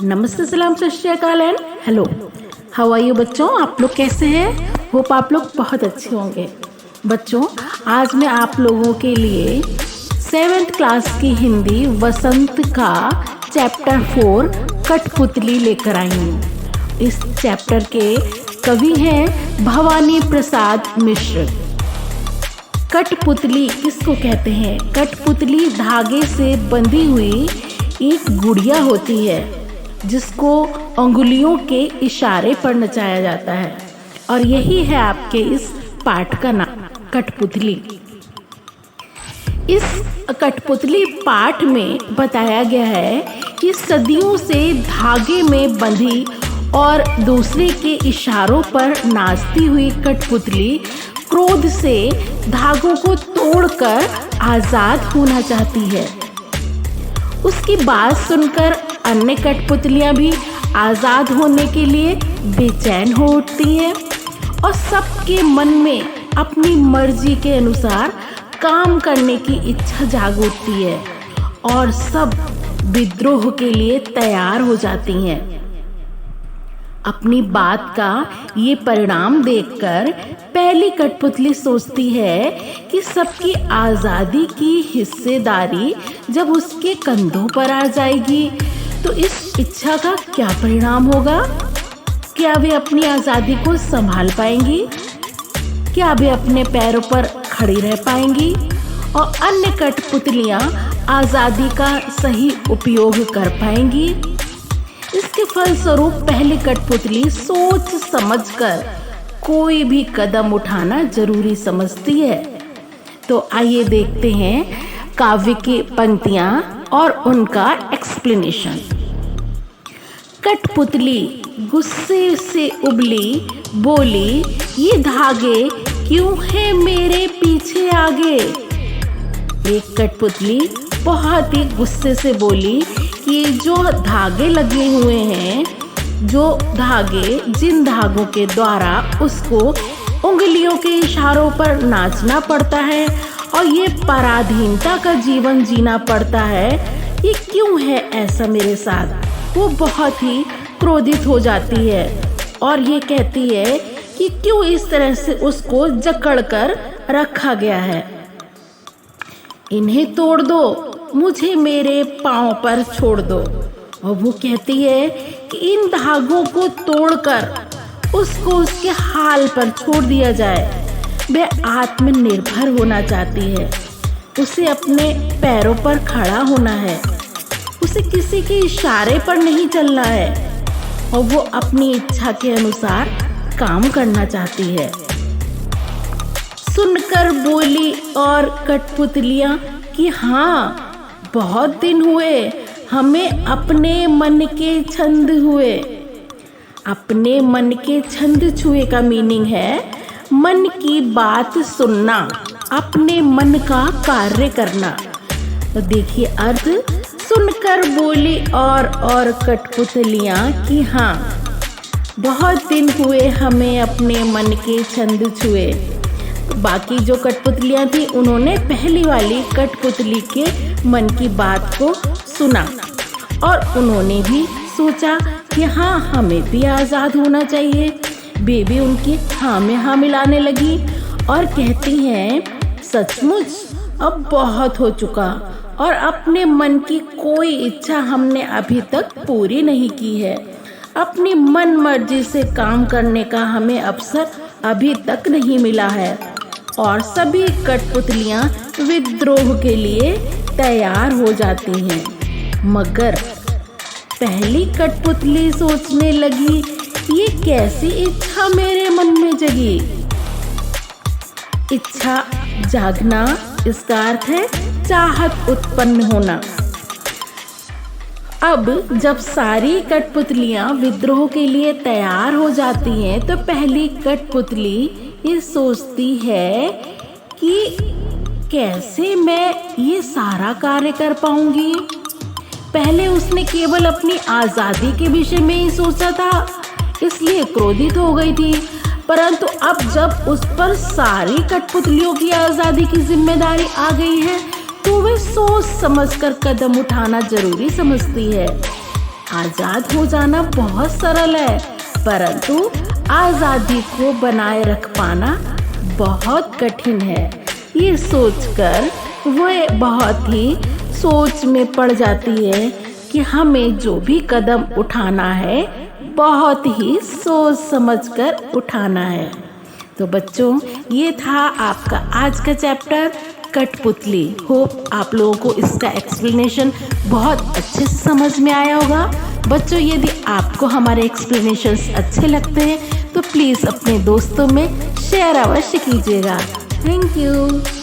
नमस्ते, सलाम, Sat Sri Akal and hello. How are you बच्चों? आप लोग कैसे हैं? होप आप लोग बहुत अच्छे होंगे। बच्चों, आज मैं आप लोगों के लिए 7th क्लास की हिंदी वसंत का चैप्टर 4 कठपुतली लेकर आई हूँ। इस चैप्टर के कवि हैं भवानी प्रसाद मिश्र। कठपुतली किसको कहते हैं? कठपुतली धागे से बंधी हुई एक गुड़िया होती है जिसको अंगुलियों के इशारे पर नचाया जाता है, और यही है आपके इस पाठ का नाम, कठपुतली। इस कठपुतली पाठ में बताया गया है कि सदियों से धागे में बंधी और दूसरे के इशारों पर नाचती हुई कठपुतली क्रोध से धागों को तोड़कर आजाद होना चाहती है। उसकी बात सुनकर अन्य कठपुतलियां भी आजाद होने के लिए बेचैन हो उठती हैं और सबके मन में अपनी मर्जी के अनुसार काम करने की इच्छा जाग उठती है और सब विद्रोह के लिए तैयार हो जाती हैं। अपनी बात का ये परिणाम देखकर पहली कठपुतली सोचती है कि सबकी आज़ादी की हिस्सेदारी जब उसके कंधों पर आ जाएगी तो इस इच्छा का क्या परिणाम होगा? क्या वे अपनी आज़ादी को संभाल पाएंगी? क्या वे अपने पैरों पर खड़ी रह पाएंगी और अन्य कठपुतलियां आज़ादी का सही उपयोग कर पाएंगी? इसके फलस्वरूप पहली कठपुतली सोच समझकर कोई भी कदम उठाना जरूरी समझती है। तो आइए देखते हैं काव्य की पंक्तियां और उनका एक्सप्लेनेशन। कठपुतली गुस्से से उबली, बोली, ये धागे क्यों है मेरे पीछे आगे? एक कठपुतली बहुत ही गुस्से से बोली कि जो धागे लगे हुए हैं, जो धागे, जिन धागों के द्वारा उसको उंगलियों के इशारों पर नाचना पड़ता है और ये पराधीनता का जीवन जीना पड़ता है, ये क्यों है ऐसा मेरे साथ? वो बहुत ही क्रोधित हो जाती है और ये कहती है कि क्यों इस तरह से उसको जकड़ कर रखा गया है। इन्हें तोड़ दो, मुझे मेरे पाँव पर छोड़ दो। और वो कहती है कि इन धागों को तोड़कर उसको उसके हाल पर छोड़ दिया जाए। वह आत्मनिर्भर होना चाहती है, उसे अपने पैरों पर खड़ा होना है, उसे किसी के इशारे पर नहीं चलना है और वो अपनी इच्छा के अनुसार काम करना चाहती है। सुनकर बोली और कठपुतलियां कि हाँ, बहुत दिन हुए हमें अपने मन के छंद हुए। अपने मन के छंद छुए का मीनिंग है मन की बात सुनना, अपने मन का कार्य करना। तो देखिए अर्थ, सुनकर बोली और कठपुतलियां कि हाँ, बहुत दिन हुए हमें अपने मन के छंद छुए। बाकी जो कठपुतलियां थी उन्होंने पहली वाली कठपुतली के मन की बात को सुना और उन्होंने भी सोचा कि हाँ, हमें भी आज़ाद होना चाहिए। बेबी उनकी हाँ में हाँ मिलाने लगी और कहती हैं, सचमुच अब बहुत हो चुका और अपने मन की कोई इच्छा हमने अभी तक पूरी नहीं की है। अपनी मन मर्जी से काम करने का हमें अवसर अभी तक नहीं मिला है। और सभी कठपुतलियां विद्रोह के लिए तैयार हो जाती हैं। मगर पहली कठपुतली सोचने लगी, ये कैसी इच्छा मेरे मन में जगी? इच्छा जागना, इसका अर्थ है चाहत उत्पन्न होना। अब जब सारी कठपुतलियां विद्रोह के लिए तैयार हो जाती हैं तो पहली कठपुतली ये सोचती है कि कैसे मैं ये सारा कार्य कर पाऊंगी। पहले उसने केवल अपनी आज़ादी के विषय में ही सोचा था, इसलिए क्रोधित हो गई थी, परंतु अब जब उस पर सारी कठपुतलियों की आज़ादी की जिम्मेदारी आ गई है तो वे सोच समझकर कदम उठाना जरूरी समझती है। आज़ाद हो जाना बहुत सरल है, परंतु आज़ादी को बनाए रख पाना बहुत कठिन है। ये सोचकर वह बहुत ही सोच में पड़ जाती है कि हमें जो भी कदम उठाना है बहुत ही सोच समझकर उठाना है। तो बच्चों, ये था आपका आज का चैप्टर कठपुतली। होप आप लोगों को इसका एक्सप्लेनेशन बहुत अच्छे से समझ में आया होगा। बच्चों, यदि आपको हमारे एक्सप्लेनेशंस अच्छे लगते हैं तो प्लीज़ अपने दोस्तों में शेयर अवश्य कीजिएगा। Thank you.